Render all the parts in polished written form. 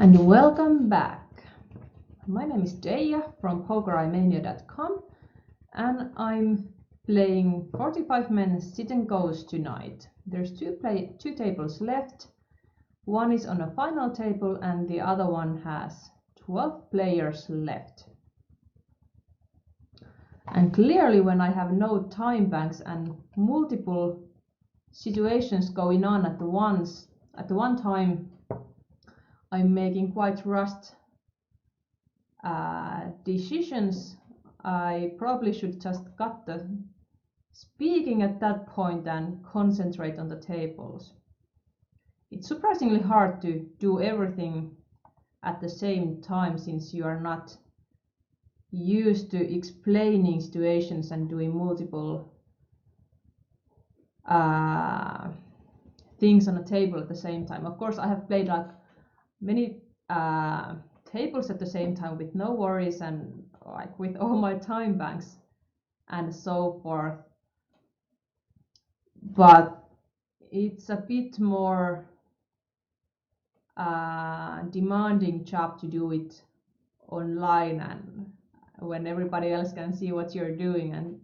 And welcome back. My name is Dayah from PokerImania.com and I'm playing 45 men sit and goes tonight. There's two tables left. One is on a final table and the other one has 12 players left. And clearly when I have no time banks and multiple situations going on at the one time, I'm making quite rushed decisions. I probably should just cut the speaking at that point and concentrate on the tables. It's surprisingly hard to do everything at the same time since you are not used to explaining situations and doing multiple things on a table at the same time. Of course, I have played like many tables at the same time with no worries and like with all my time banks and so forth, but it's a bit more demanding job to do it online and when everybody else can see what you're doing and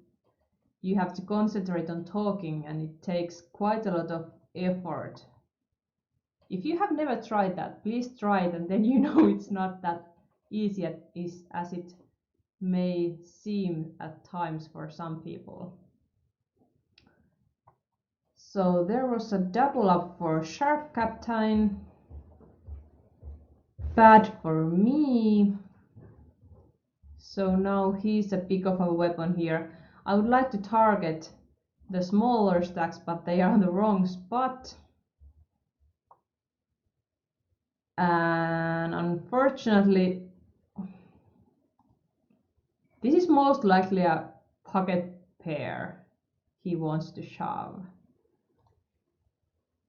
you have to concentrate on talking and it takes quite a lot of effort. If you have never tried that, please try it and then you know it's not that easy as it may seem at times for some people. So there was a double up for Shark Captain. Bad for me. So now he's a big of a weapon here. I would like to target the smaller stacks, but they are on the wrong spot. And unfortunately, this is most likely a pocket pair he wants to shove.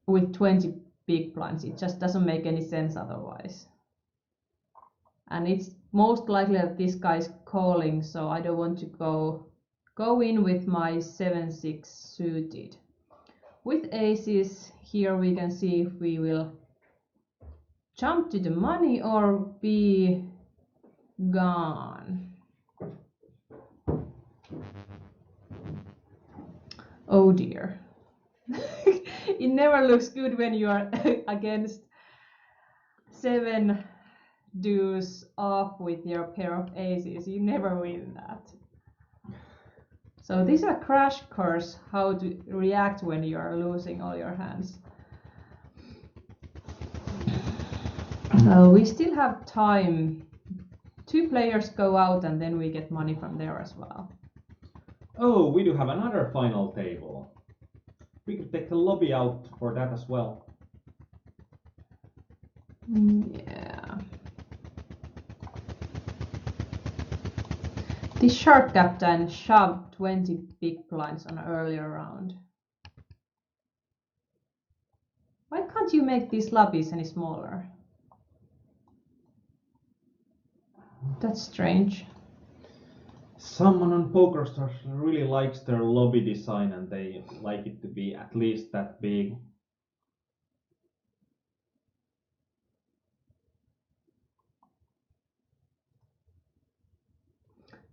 With 20 big blinds, it just doesn't make any sense otherwise. And it's most likely that this guy's calling, so I don't want to go in with my 7-6 suited. With aces, here we can see if we will jump to the money or be gone. Oh dear. It never looks good when you are against 7 deuce off with your pair of aces. You never win that. So this is a crash course how to react when you are losing all your hands. We still have time. 2 players go out and then we get money from there as well. Oh, we do have another final table. We could take the lobby out for that as well. Yeah. This Shark Captain shoved 20 big blinds on an earlier round. Why can't you make these lobbies any smaller? That's strange. Someone on PokerStars really likes their lobby design and they like it to be at least that big.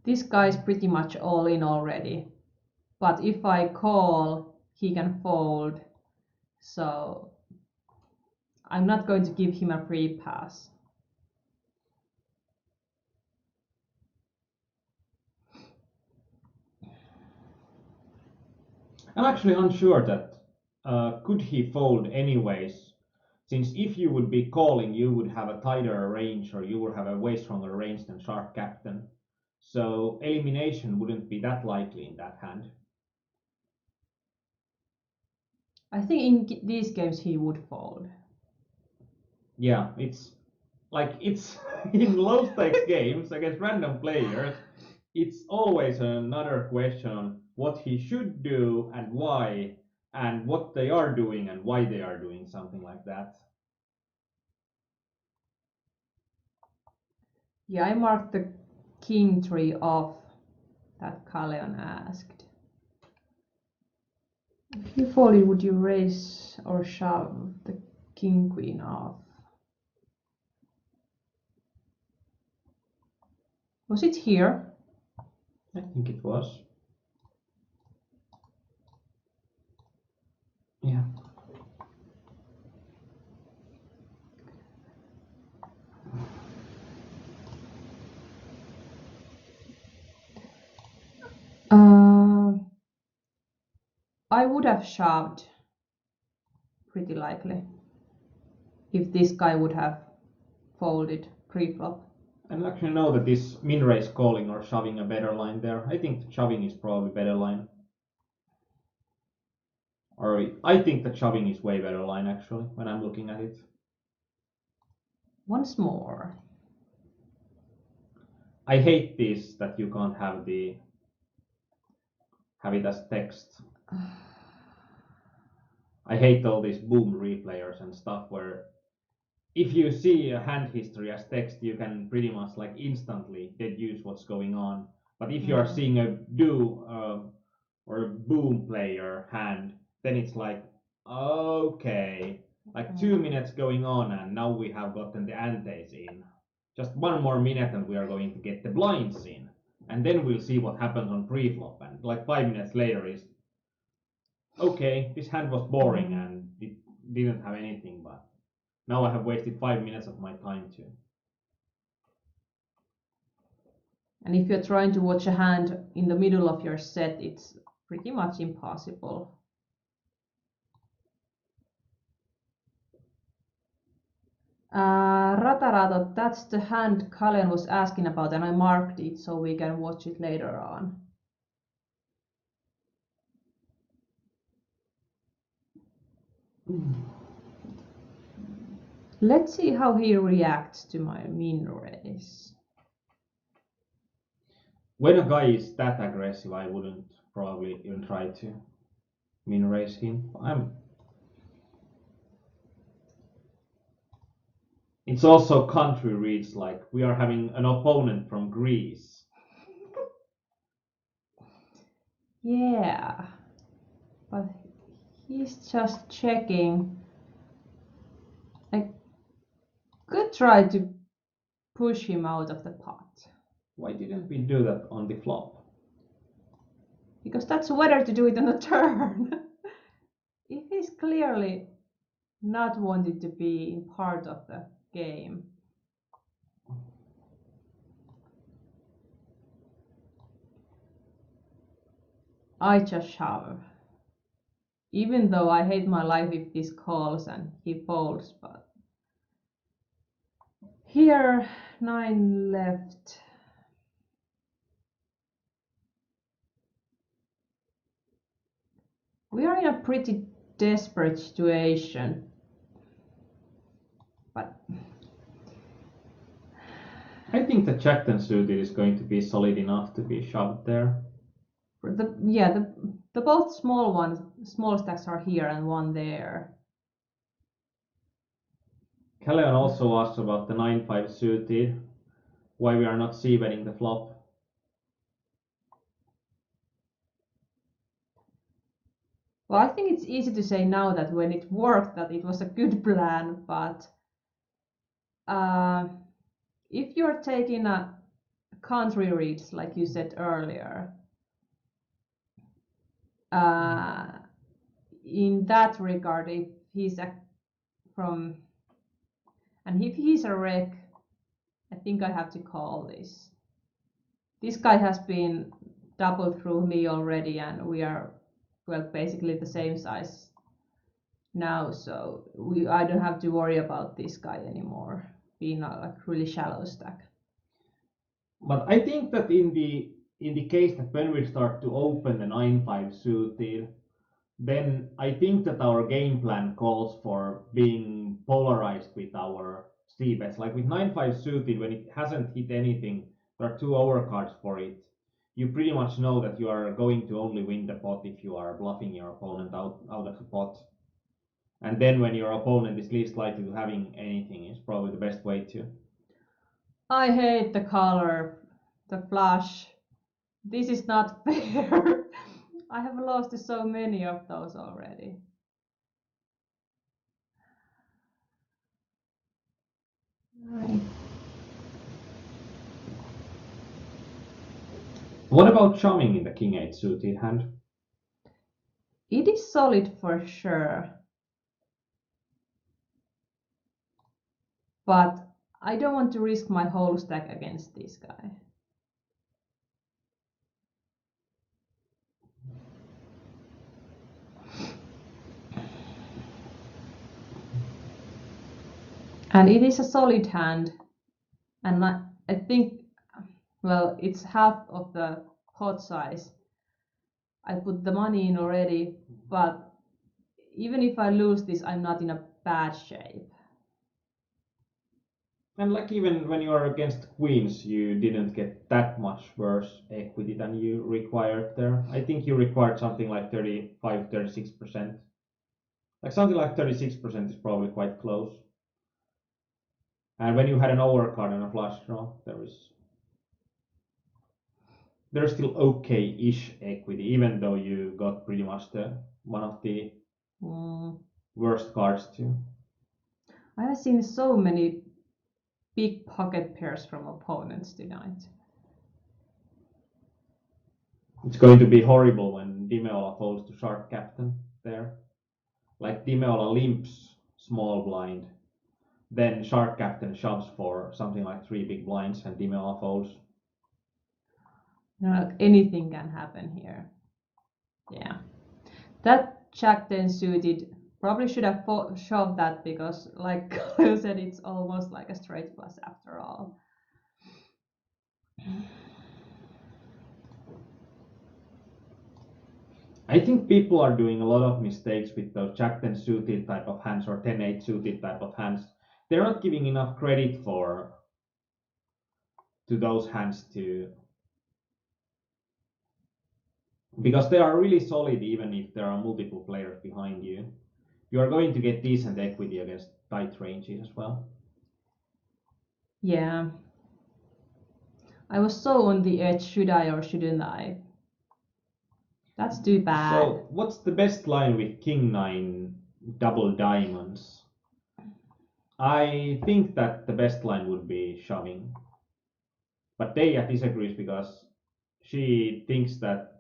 This guy's pretty much all in already. But if I call, he can fold. So I'm not going to give him a free pass. I'm actually unsure that could he fold anyways, since if you would be calling you would have a tighter range or you would have a way stronger range than Shark Captain. So elimination wouldn't be that likely in that hand. I think in these games he would fold. Yeah, it's in low stakes games against random players, it's always another question on what he should do and why, and what they are doing and why they are doing something like that. Yeah, I marked the king tree off that Kaleon asked. If you folded, would you raise or shove the king queen off? Was it here? I think it was. Yeah. I would have shoved, pretty likely, if this guy would have folded pre-flop. I don't actually know that this min raise calling or shoving a better line there. I think shoving is probably better line. Or I think that shoving is way better line actually when I'm looking at it. Once more. I hate this that you can't have it as text. I hate all these boom replayers and stuff where if you see a hand history as text, you can pretty much like instantly deduce what's going on. But if you are seeing a do or a boom player hand, then it's like, okay, like 2 minutes going on and now we have gotten the antes in. Just 1 more minute and we are going to get the blinds in. And then we'll see what happens on pre-flop. And like 5 minutes later is, okay, this hand was boring and it didn't have anything, but now I have wasted 5 minutes of my time too. And if you're trying to watch a hand in the middle of your set, it's pretty much impossible. Ratarato, that's the hand Kalen was asking about, and I marked it so we can watch it later on. Let's see how he reacts to my min raise. When a guy is that aggressive, I wouldn't probably even try to min raise him. It's also country reads like we are having an opponent from Greece. Yeah, but he's just checking. I could try to push him out of the pot. Why didn't we do that on the flop? Because that's better to do it on the turn. If he's clearly not wanted to be part of the game. I just shove. Even though I hate my life if this calls and he folds, but here 9 left. We are in a pretty desperate situation, but I think the Jack 10 suited is going to be solid enough to be shoved there. The both small stacks are here and one there. Calleon also asked about the 9-5 suited, why we are not c-betting the flop. Well, I think it's easy to say now that when it worked that it was a good plan, but if you're taking a country reads like you said earlier, in that regard, if he's if he's a wreck, I think I have to call this. This guy has been doubled through me already, and we are basically the same size now, so I don't have to worry about this guy anymore being a really shallow stack. But I think that in the case that when we start to open the 9-5 suited, then I think that our game plan calls for being polarized with our c-bets. Like with 9-5 suited, when it hasn't hit anything, there are 2 overcards for it. You pretty much know that you are going to only win the pot if you are bluffing your opponent out of the pot. And then when your opponent is least likely to having anything is probably the best way to. I hate the color, the flush. This is not fair. I have lost to so many of those already. Right. What about shoving in the king 8 suited hand? It is solid for sure, but I don't want to risk my whole stack against this guy. And it is a solid hand, and I think, well, it's half of the pot size. I put the money in already, but even if I lose this, I'm not in a bad shape. And like even when you are against queens, you didn't get that much worse equity than you required there. I think you required something like 35, 36%. Like something like 36% is probably quite close. And when you had an overcard and a flush draw, there's still okay-ish equity, even though you got pretty much the one of the worst cards too. I have seen so many big pocket pairs from opponents tonight. It's going to be horrible when Dimeola folds to sharp captain there. Like Dimeola limps small blind, then shark captain shoves for something like 3 big blinds and Dimeola folds. Anything can happen here. Yeah. That Jack 10 suited probably should have shoved that because, like Kyle said, it's almost like a straight plus after all. I think people are doing a lot of mistakes with those Jack 10 suited type of hands or 10-8 suited type of hands. They're not giving enough credit to those hands because they are really solid even if there are multiple players behind you. You are going to get decent equity against tight ranges as well. Yeah. I was so on the edge, should I or shouldn't I? That's too bad. So, what's the best line with King 9 double diamonds? I think that the best line would be shoving. But Dayah disagrees because she thinks that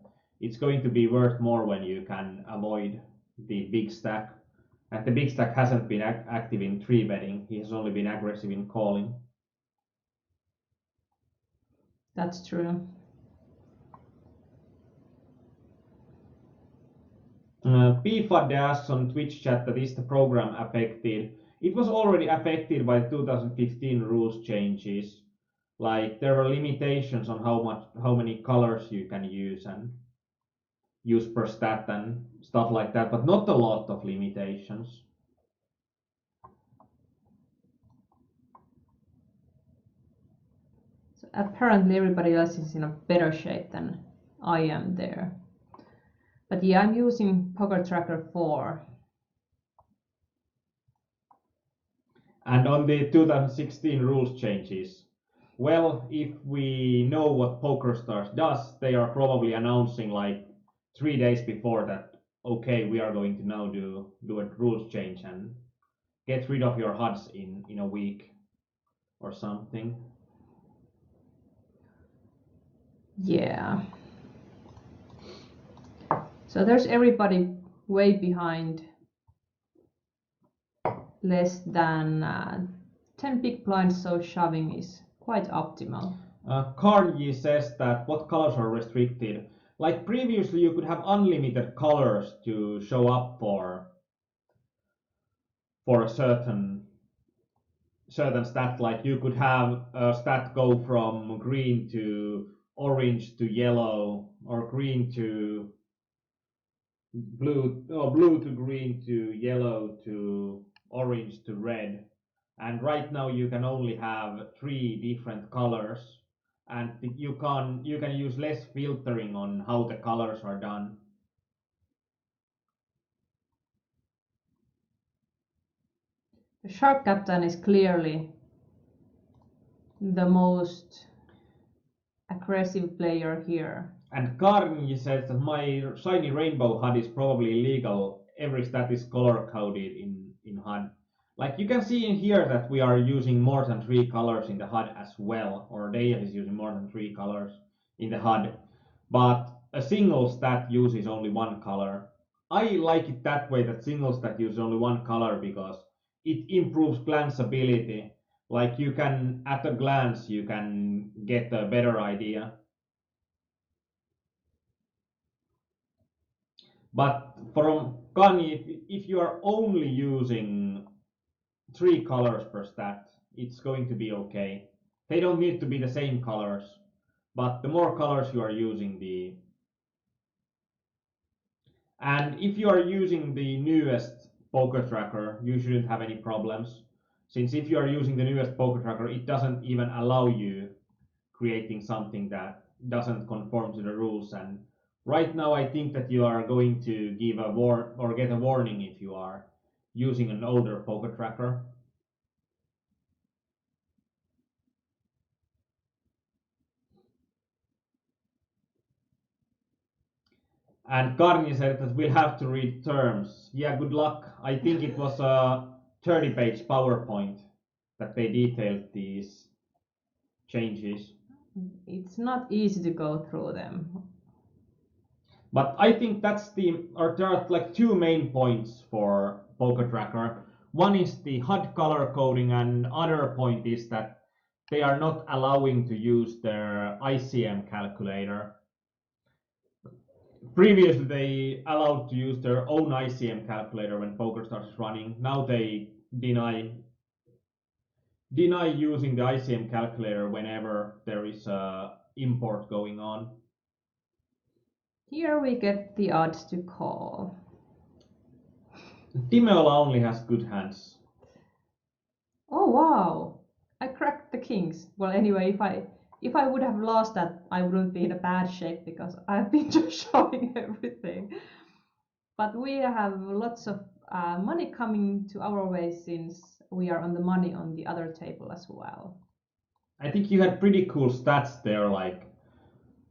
it's going to be worth more when you can avoid the big stack. And the big stack hasn't been active in 3-betting, he has only been aggressive in calling. That's true. PFUD asks on Twitch chat that is the program affected. It was already affected by 2015 rules changes. Like there were limitations on how many colors you can use and use per stat and stuff like that, but not a lot of limitations. So apparently everybody else is in a better shape than I am there. But yeah, I'm using Poker Tracker 4. And on the 2016 rules changes, well, if we know what PokerStars does, they are probably announcing like 3 days before that, okay, we are going to now do a rules change and get rid of your HUDs in a week or something. Yeah. So there's everybody way behind, less than 10 big blinds, so shoving is quite optimal. Carnegie says that what colors are restricted? Like previously, you could have unlimited colors to show up for a certain stat. Like you could have a stat go from green to orange to yellow, or green to blue, or blue to green to yellow to orange to red. And right now you can only have 3 different colors, and you can use less filtering on how the colors are done. The Shark Captain is clearly the most aggressive player here. And Carnegie says that my shiny rainbow HUD is probably illegal. Every stat is color coded in HUD. Like you can see in here that we are using more than 3 colors in the HUD as well, or Dayah is using more than 3 colors in the HUD. but a single stat uses only one color. I like it that way, that single stat uses only one color, because it improves glanceability. Like you can, at a glance, you can get a better idea. But from Kani, if you are only using 3 colors per stat, it's going to be okay. They don't need to be the same colors, but the more colors you are using, the and if you are using the newest poker tracker, you shouldn't have any problems. Since if you are using the newest poker tracker, it doesn't even allow you creating something that doesn't conform to the rules. And right now, I think that you are going to give a or get a warning if you are using an older poker tracker. And Karni said that we'll have to read terms. Yeah, good luck. I think it was a 30-page PowerPoint that they detailed these changes. It's not easy to go through them. But I think there are like 2 main points for Poker Tracker. One is the HUD color coding, and other point is that they are not allowing to use their ICM calculator. Previously, they allowed to use their own ICM calculator when PokerStars is running. Now they deny using the ICM calculator whenever there is a import going on. Here we get the odds to call. Timeola only has good hands. Oh wow! I cracked the kings. Well, anyway, if I would have lost that, I wouldn't be in a bad shape because I've been just showing everything. But we have lots of money coming to our way since we are on the money on the other table as well. I think you had pretty cool stats there, like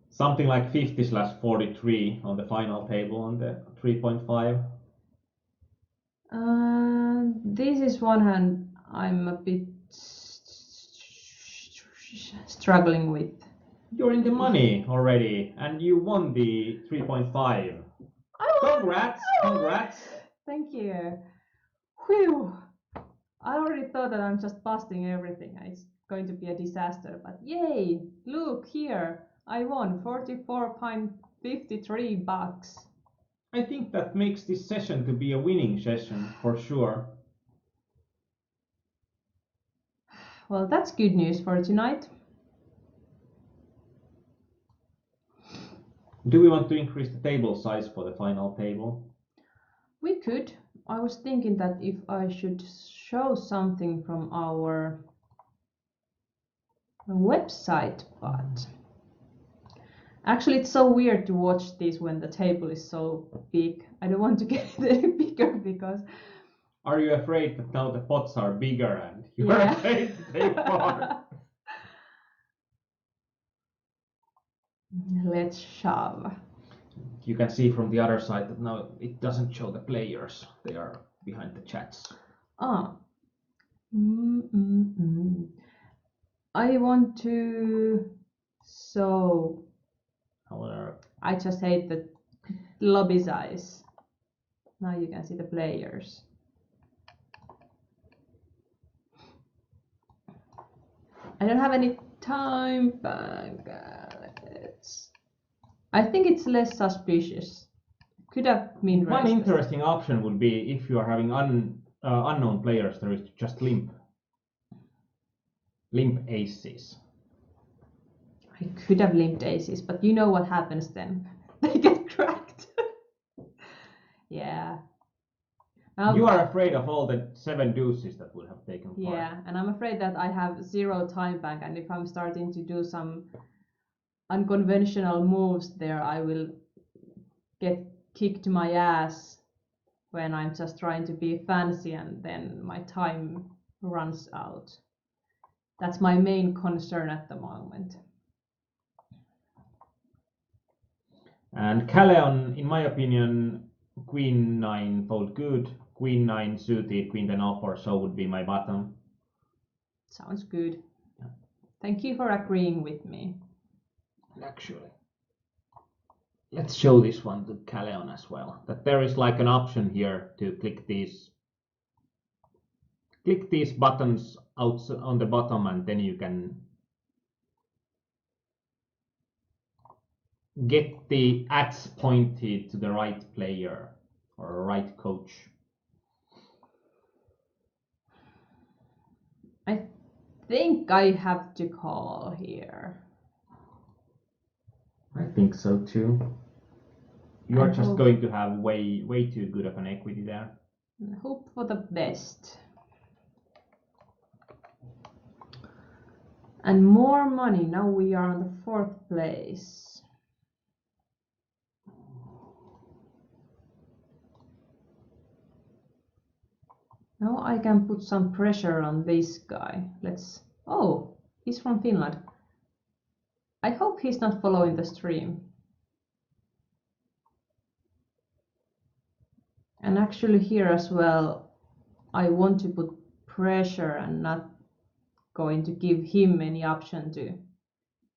something like 50/43 on the final table on the 3.5. This is one hand I'm a bit struggling with. You're in the money already, and you won the 3.5. Congrats! Congrats! Thank you. Whew. I already thought that I'm just busting everything. It's going to be a disaster, but yay! Look here, I won 44.53 bucks. I think that makes this session to be a winning session for sure. Well, that's good news for tonight. Do we want to increase the table size for the final table? We could. I was thinking that if I should show something from our website, but actually it's so weird to watch this when the table is so big. I don't want to get it any bigger because... Are you afraid that now the pots are bigger and you're Yeah. afraid to take part? Let's shove. You can see from the other side that now it doesn't show the players. They are behind the chats. Ah. I want to... So... However, I just hate the lobby size. Now you can see the players. I don't have any time bank. I think it's less suspicious. Could have been one raised. interesting option would be if you are having unknown players, there is just limp aces. I could have limped aces, but you know what happens then. They get cracked. Yeah. Now, You are afraid of all the 7 deuces that would have taken part. Yeah, and I'm afraid that I have 0 time bank, and if I'm starting to do some unconventional moves there, I will get kicked my ass when I'm just trying to be fancy and then my time runs out. That's my main concern at the moment. And Calleon, in my opinion, queen 9 fold good, queen 9 suited, queen 10 off or so would be my bottom. Sounds good. Yeah. Thank you for agreeing with me. Actually. let's show this one to Caleon as well. That there is like an option here to click these buttons out on the bottom, and then you can get the ads pointed to the right player or right coach. I think I have to call here. I think so too. You are just hope, going to have way too good of an equity there. Hope for the best. And more money. Now we are on the 4th place. Now I can put some pressure on this guy. Oh, he's from Finland. I hope he's not following the stream. And actually here as well, I want to put pressure and not going to give him any option to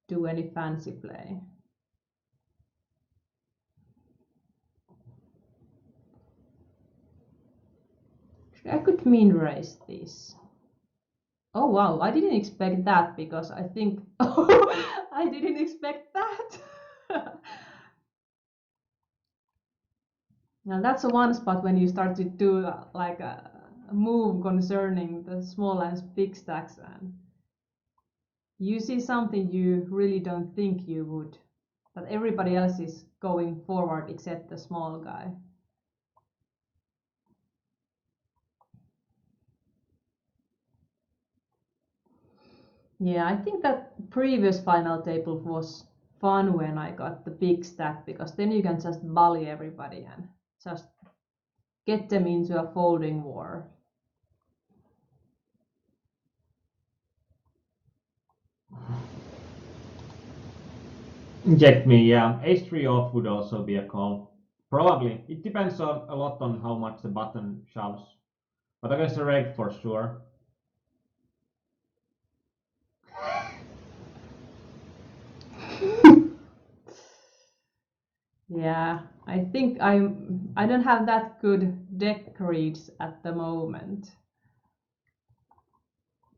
do any fancy play. I could mean raise this. Oh wow, I didn't expect that, because I think I didn't expect that. Now that's one spot when you start to do like a move concerning the small and big stacks, and you see something you really don't think you would, that everybody else is going forward except the small guy. Yeah, I think that previous final table was fun when I got the big stack, because then you can just bully everybody and just get them into a folding war. Check me, yeah. H3 off would also be a call. Probably. It depends on a lot on how much the button shoves. But against the reg for sure. Yeah, I think I don't have that good deck reads at the moment.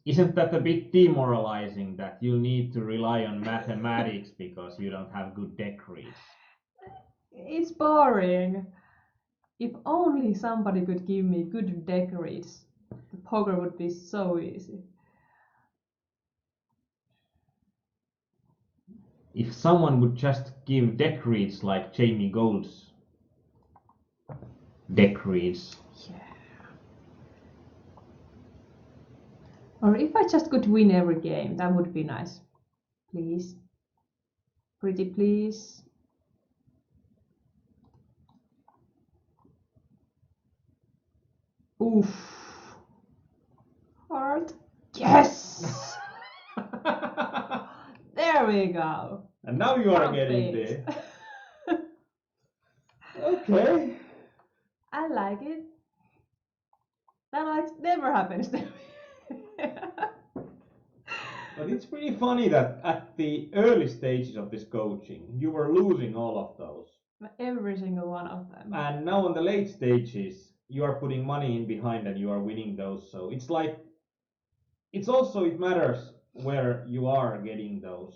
Isn't that a bit demoralizing that you need to rely on mathematics because you don't have good deck reads? It's boring. If only somebody could give me good deck reads, the poker would be so easy. If someone would just give deck reads like Jamie Gold's deck reads. Yeah. Or if I just could win every game, that would be nice. Please. Pretty please. Oof. Hard. Yes! There we go. And now you are Top getting eight. the... Okay. I like it. That never happens to me. But it's pretty funny that at the early stages of this coaching, you were losing all of those. Every single one of them. And now in the late stages, you are putting money in behind and you are winning those. So it's like, it matters where you are getting those.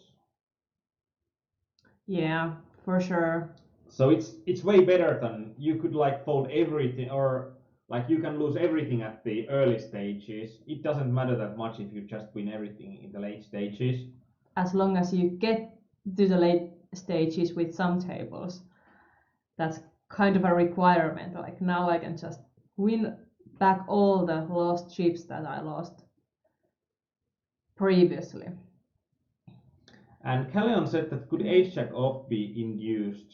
Yeah, for sure. So it's way better than you could like fold everything, or like you can lose everything at the early stages. It doesn't matter that much if you just win everything in the late stages. As long as you get to the late stages with some tables, that's kind of a requirement. Like now I can just win back all the lost chips that I lost previously. And Callion said that could ace-jack off be induced?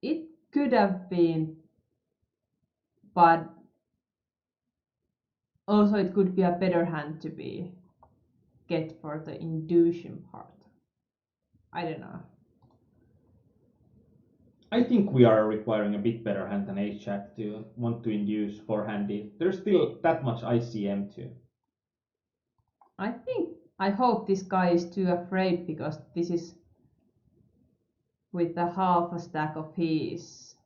It could have been, but also it could be a better hand to get for the induction part. I don't know. I think we are requiring a bit better hand than ace-jack to want to induce four-handed. There's still that much ICM too. I hope this guy is too afraid, because this is with a half a stack of his.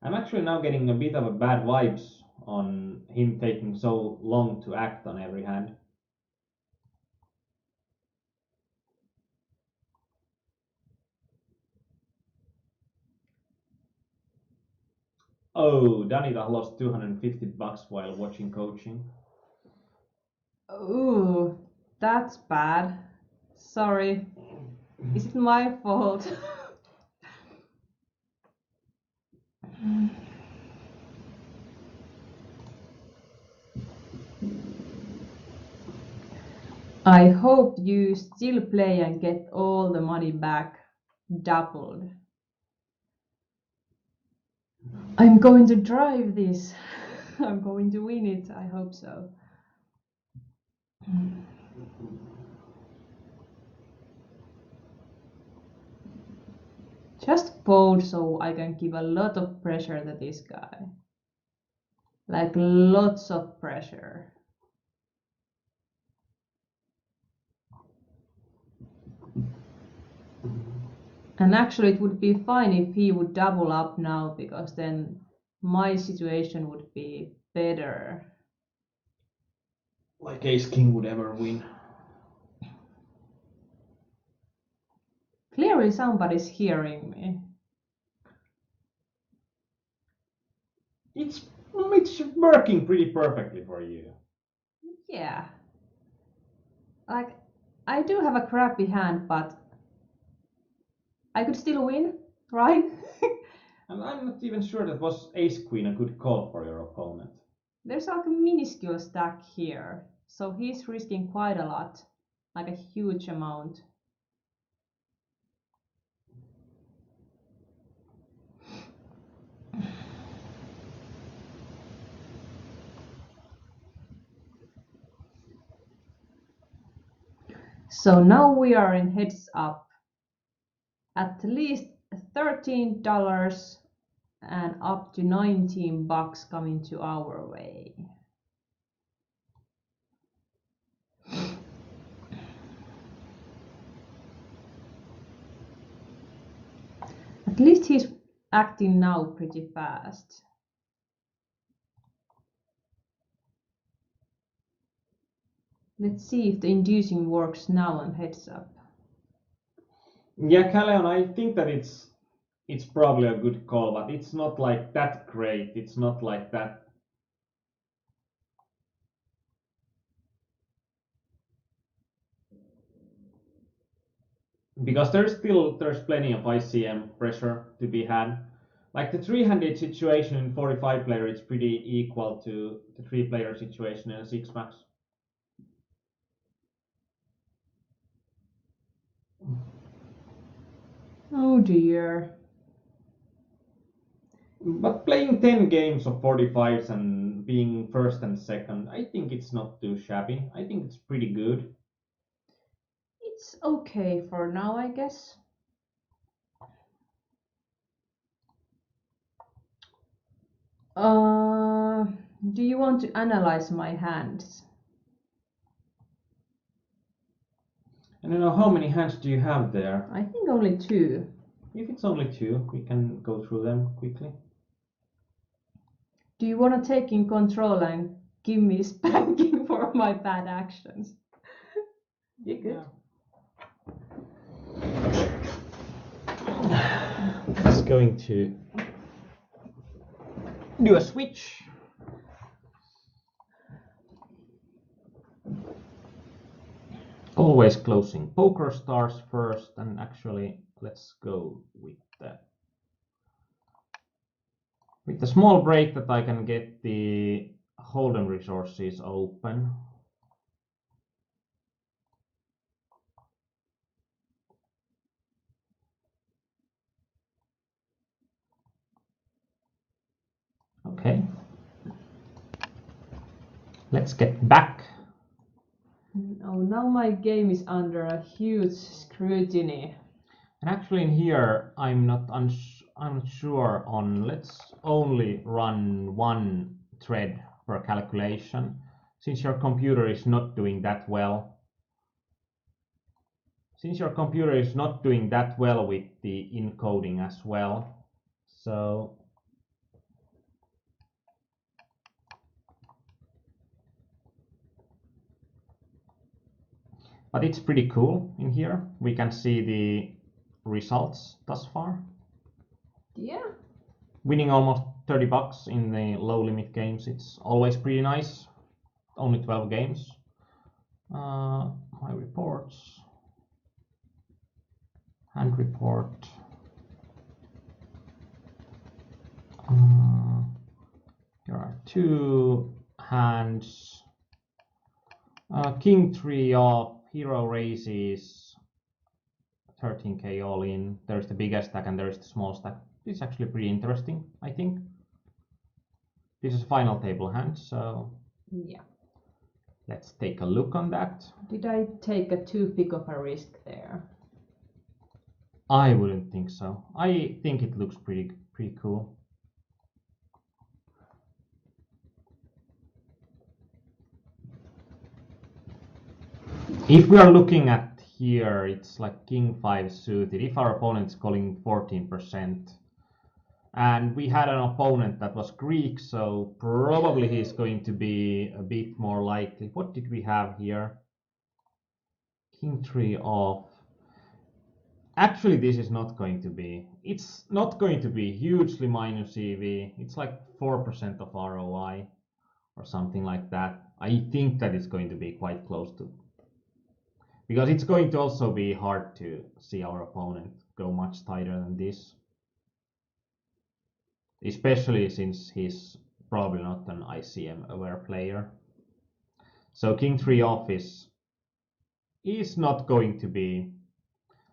I'm actually now getting a bit of a bad vibes on him taking so long to act on every hand. Oh, Danita lost $250 while watching coaching. Ooh, that's bad. Sorry. Is it my fault? I hope you still play and get all the money back, doubled. I'm going to drive this. I'm going to win it. I hope so. Just fold so I can give a lot of pressure to this guy. Like lots of pressure. And actually it would be fine if he would double up now, because then my situation would be better. Like Ace King would ever win. Clearly somebody's hearing me. It's working pretty perfectly for you. Yeah. Like, I do have a crappy hand, but I could still win, right? And I'm not even sure that was Ace Queen a good call for your opponent. There's like a minuscule stack here, so he's risking quite a lot, like a huge amount. So now we are in heads up. At least $13 and up to $19 coming to our way. At least he's acting now pretty fast. Let's see if the inducing works now on heads up. Yeah, Calleon, I think that it's probably a good call, but it's not like that great. It's not like that. Because there's plenty of ICM pressure to be had. Like the three-handed situation in 45 player, it's pretty equal to the three-player situation in a six max. Oh dear. But playing 10 games of 45s and being first and second, I think it's not too shabby. I think it's pretty good. It's okay for now, I guess. Do you want to analyze my hands? I don't know, how many hands do you have there? I think only two. If it's only two, we can go through them quickly. Do you want to take in control and give me spanking for my bad actions? You good? Yeah. Just going to do a switch. Always closing poker stars first, and actually let's go with the small break that I can get the Hold'em resources open. Okay. Let's get back. Oh, now my game is under a huge scrutiny. And actually in here, I'm not sure on, let's only run one thread per calculation, since your computer is not doing that well. since your computer is not doing that well with the encoding as well, so but it's pretty cool in here. We can see the results thus far. Yeah. Winning almost $30 in the low limit games, it's always pretty nice. Only 12 games. My reports. Hand report. Here are 2 hands. King 3 off, hero raises, 13k all in. There's the biggest stack and there's the small stack. This is actually pretty interesting, I think. This is final table hand, so Yeah. let's take a look on that. Did I take a too big of a risk there? I wouldn't think so. I think it looks pretty cool. If we are looking at here, it's like King 5 suited. If our opponent's calling 14%, and we had an opponent that was Greek, so probably he's going to be a bit more likely. What did we have here? King 3 off. Actually, this is not going to be. It's not going to be hugely minus EV. It's like 4% of ROI or something like that. I think that it's going to be quite close to. Because it's going to also be hard to see our opponent go much tighter than this. Especially since he's probably not an ICM aware player. So King 3 off is not going to be.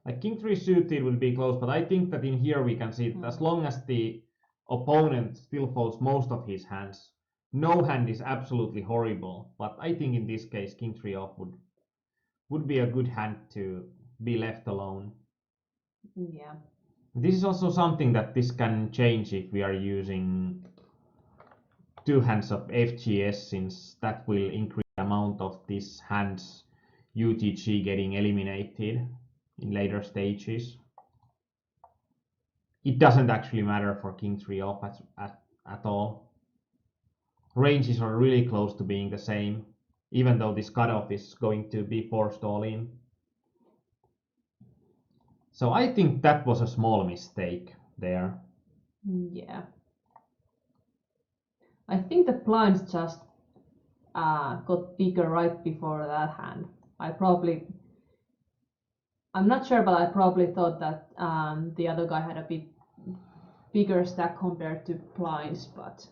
Like King 3 suited will be close, but I think that in here we can see that as long as the opponent still folds most of his hands, no hand is absolutely horrible. But I think in this case King 3 off would be a good hand to be left alone. Yeah. This is also something that this can change if we are using 2 hands of FGS, since that will increase the amount of this hand's UTG getting eliminated in later stages. It doesn't actually matter for King 3 off at all. Ranges are really close to being the same, even though this cutoff is going to be forced all in. So I think that was a small mistake there. Yeah. I think the blinds just got bigger right before that hand. I'm not sure, but I probably thought that the other guy had a bit bigger stack compared to blinds, but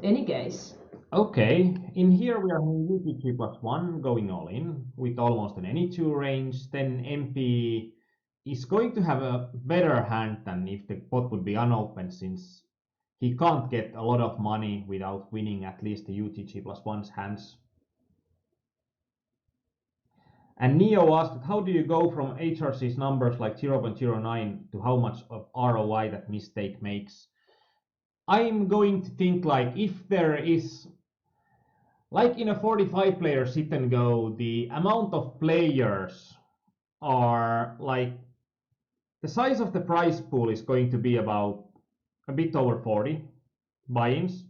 any case. Okay, in here we are having UTG +1 going all in with almost an any 2 range. Then MP is going to have a better hand than if the pot would be unopened, since he can't get a lot of money without winning at least the UTG +1's hands. And Neo asked, how do you go from HRC's numbers like 0.09 to how much of ROI that mistake makes? I'm going to think like if there is, like in a 45 player sit and go, the amount of players are like, the size of the prize pool is going to be about a bit over 40 buy-ins.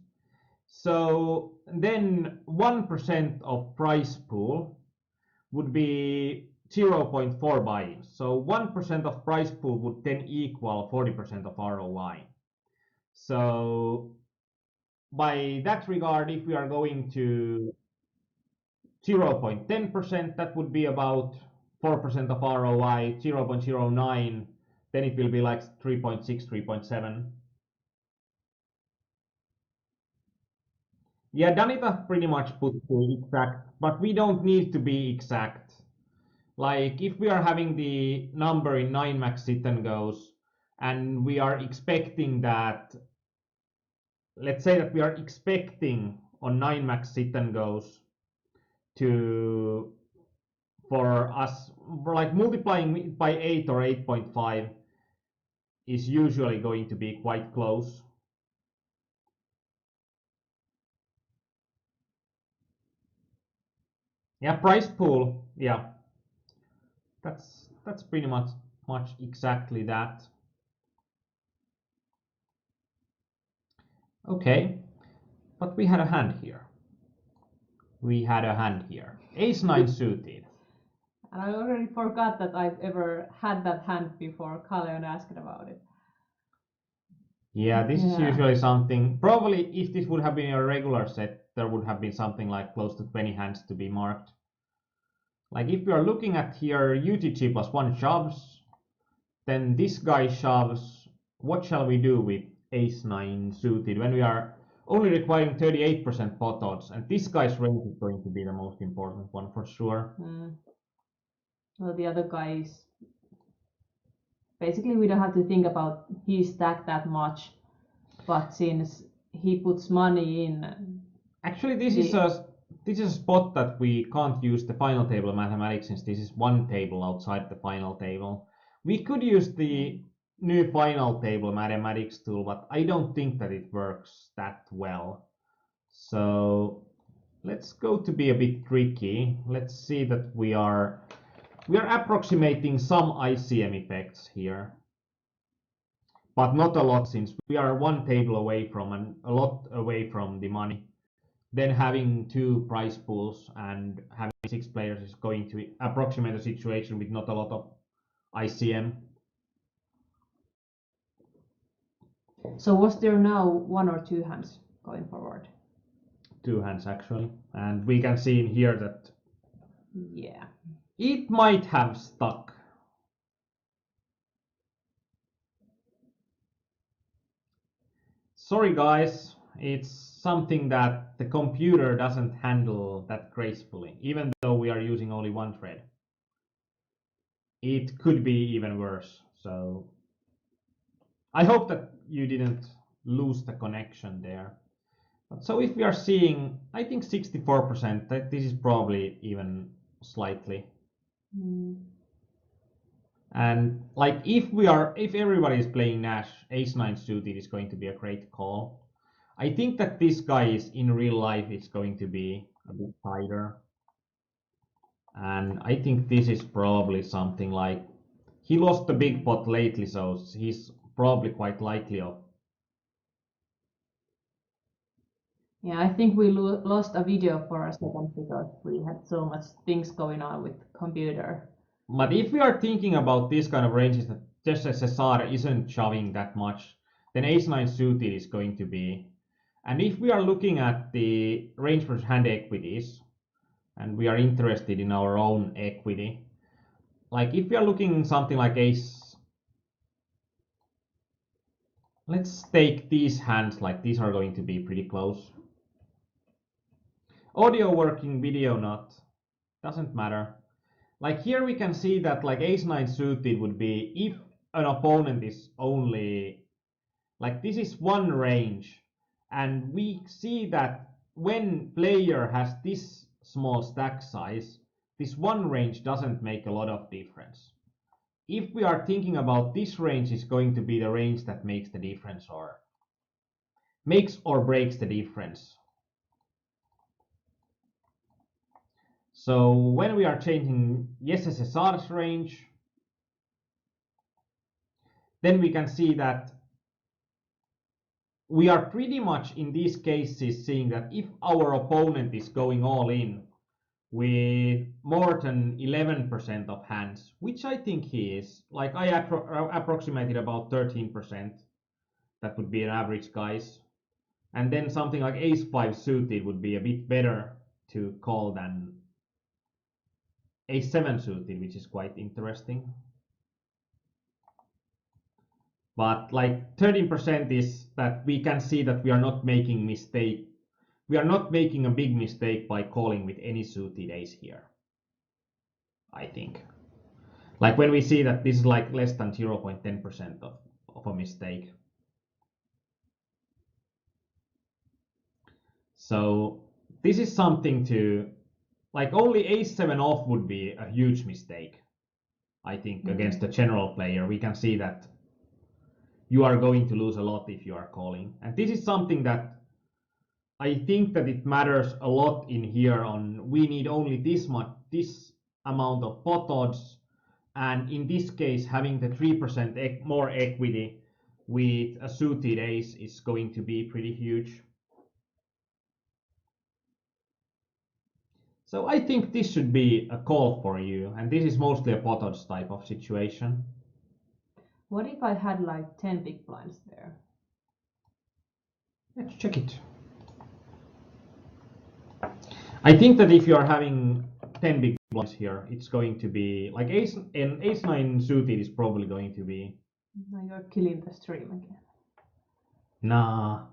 So then 1% of prize pool would be 0.4 buy-ins. So 1% of prize pool would then equal 40% of ROI. So by that regard, if we are going to 0.10%, that would be about 4% of ROI. 0.09, then it will be like 3.6, 3.7. Yeah, Danita pretty much put the exact, but we don't need to be exact. Like if we are having the number in 9 max sit and goes, and we are expecting that, let's say that we are expecting on 9 max sit and goes to, for us, for like multiplying it by 8 or 8.5 is usually going to be quite close. Yeah, price pool, yeah, that's pretty much exactly that. Okay, but we had a hand here. Ace-9 suited. And I already forgot that I've ever had that hand before Kaleon asked about it. Yeah, this is usually something, probably if this would have been a regular set, there would have been something like close to 20 hands to be marked. Like if we are looking at here, UTG +1 shoves, then this guy shoves. What shall we do with Ace-9 suited when we are only requiring 38% pot odds, and this guy's range is going to be the most important one for sure. Well, the other guy is basically, we don't have to think about his stack that much, but since he puts money in, actually this is a spot that we can't use the final table mathematics, since this is one table outside the final table. We could use the new final table mathematics tool, but I don't think that it works that well. So let's go to be a bit tricky. Let's see that we are approximating some ICM effects here, but not a lot, since we are one table away from and a lot away from the money. Then having two prize pools and having 6 players is going to approximate a situation with not a lot of ICM. So was there now 1 or 2 hands going forward? 2 hands actually, and we can see in here that it might have stuck. Sorry guys, it's something that the computer doesn't handle that gracefully, even though we are using only one thread. It could be even worse, so I hope that you didn't lose the connection there. So if we are seeing, I think 64%, that this is probably even slightly. And like if everybody is playing Nash, Ace-9 suited is going to be a great call. I think that this guy is in real life is going to be a bit tighter. And I think this is probably something like, he lost the big pot lately, so he's probably quite likely of. Yeah, I think we lost a video for a second because we had so much things going on with computer. But if we are thinking about these kind of ranges that just as Cesar isn't shoving that much, then Ace-9 suited is going to be. And if we are looking at the range versus hand equities, and we are interested in our own equity, like if we are looking something like Ace, let's take these hands, like these are going to be pretty close. Audio working, video not, doesn't matter. Like here we can see that like Ace-9 suited would be if an opponent is only, like this is one range, and we see that when player has this small stack size, this one range doesn't make a lot of difference. If we are thinking about this range is going to be the range that makes the difference, or makes or breaks the difference. So when we are changing SSSR's range, then we can see that we are pretty much in these cases seeing that if our opponent is going all in with more than 11% of hands, which I think he is, like I approximated about 13%, that would be an average, guys. And then something like Ace-5 suited would be a bit better to call than Ace-7 suited, which is quite interesting. But like 13% is that we can see that we are not making mistake. We are not making a big mistake by calling with any suited ace here, I think. Like when we see that this is like less than 0.10% of a mistake. So this is something to, like only Ace-7 off would be a huge mistake, I think, against the general player. We can see that you are going to lose a lot if you are calling. And this is something that I think that it matters a lot in here on, we need only this amount of pot odds, And in this case, having the 3% more equity with a suited ace is going to be pretty huge. So I think this should be a call for you, and this is mostly a pot odds type of situation. What if I had like 10 big blinds there? Let's check it. I think that if you are having 10 big blinds here, it's going to be like ace 9 suited is probably going to be. Now you're killing the stream again. Nah.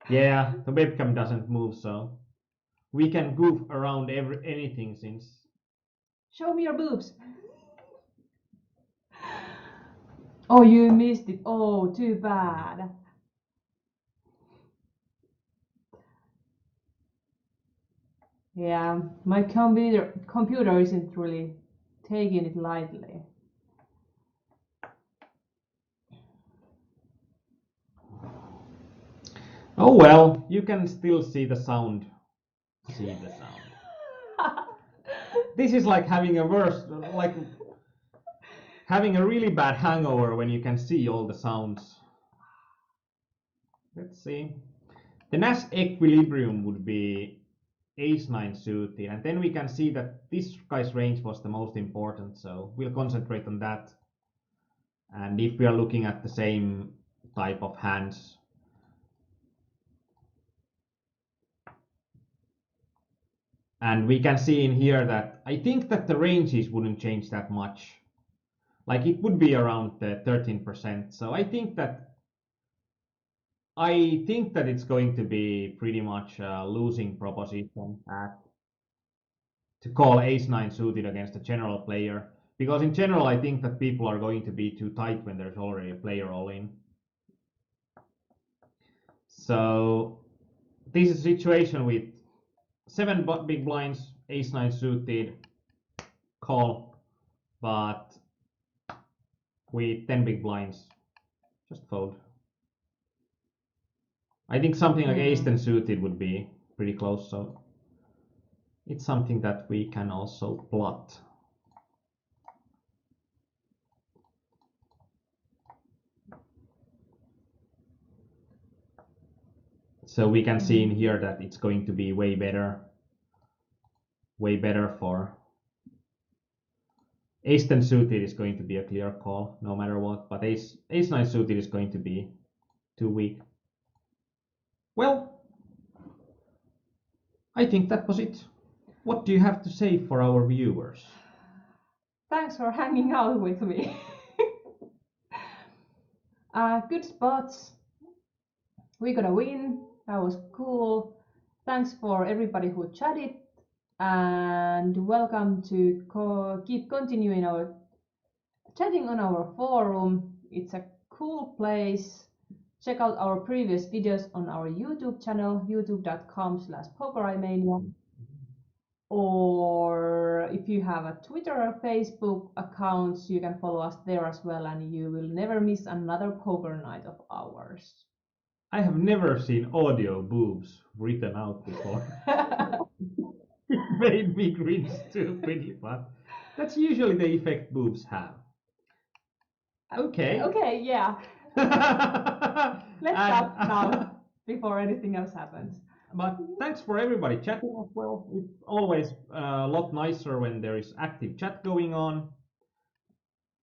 Yeah, the webcam doesn't move, so we can goof around anything since. Show me your boobs. Oh, you missed it. Oh, too bad. Yeah, my computer isn't really taking it lightly. Oh well, you can still see the sound. See the sound. This is like having having a really bad hangover when you can see all the sounds. Let's see. The Nash equilibrium would be ace 9 suited, and then we can see that this guy's range was the most important, so we'll concentrate on that. And if we are looking at the same type of hands, and we can see in here that I think that the ranges wouldn't change that much. Like it would be around 13%. So I think that it's going to be pretty much a losing proposition to call ace 9 suited against a general player. Because in general, I think that people are going to be too tight when there's already a player all in. So this is a situation with 7 big blinds, ace 9 suited, call, but with 10 big blinds, just fold. I think something like ace 10 suited would be pretty close, so it's something that we can also plot. So we can see in here that it's going to be way better for ace 10 suited is going to be a clear call no matter what, but ace 9 suited is going to be too weak. Well, I think that was it. What do you have to say for our viewers? Thanks for hanging out with me. Good spots. We got a win. That was cool. Thanks for everybody who chatted, and welcome to keep continuing our chatting on our forum. It's a cool place. Check out our previous videos on our YouTube channel, youtube.com/pokerimania. Or if you have a Twitter or Facebook accounts, you can follow us there as well, and you will never miss another poker night of ours. I have never seen audio boobs written out before. It made me grin stupidly, but that's usually the effect boobs have. Okay. Okay, yeah. Let's stop now before anything else happens. But thanks for everybody chatting as well. It's always a lot nicer when there is active chat going on.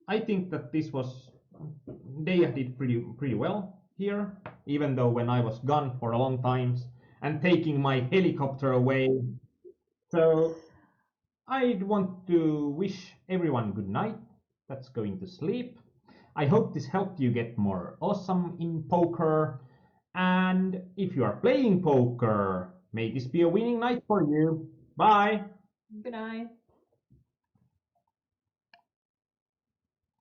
I think that this was Dayah did pretty well here, even though when I was gone for a long time and taking my helicopter away. So I'd want to wish everyone good night that's going to sleep. I hope this helped you get more awesome in poker. And if you are playing poker, may this be a winning night for you. Bye. Good night.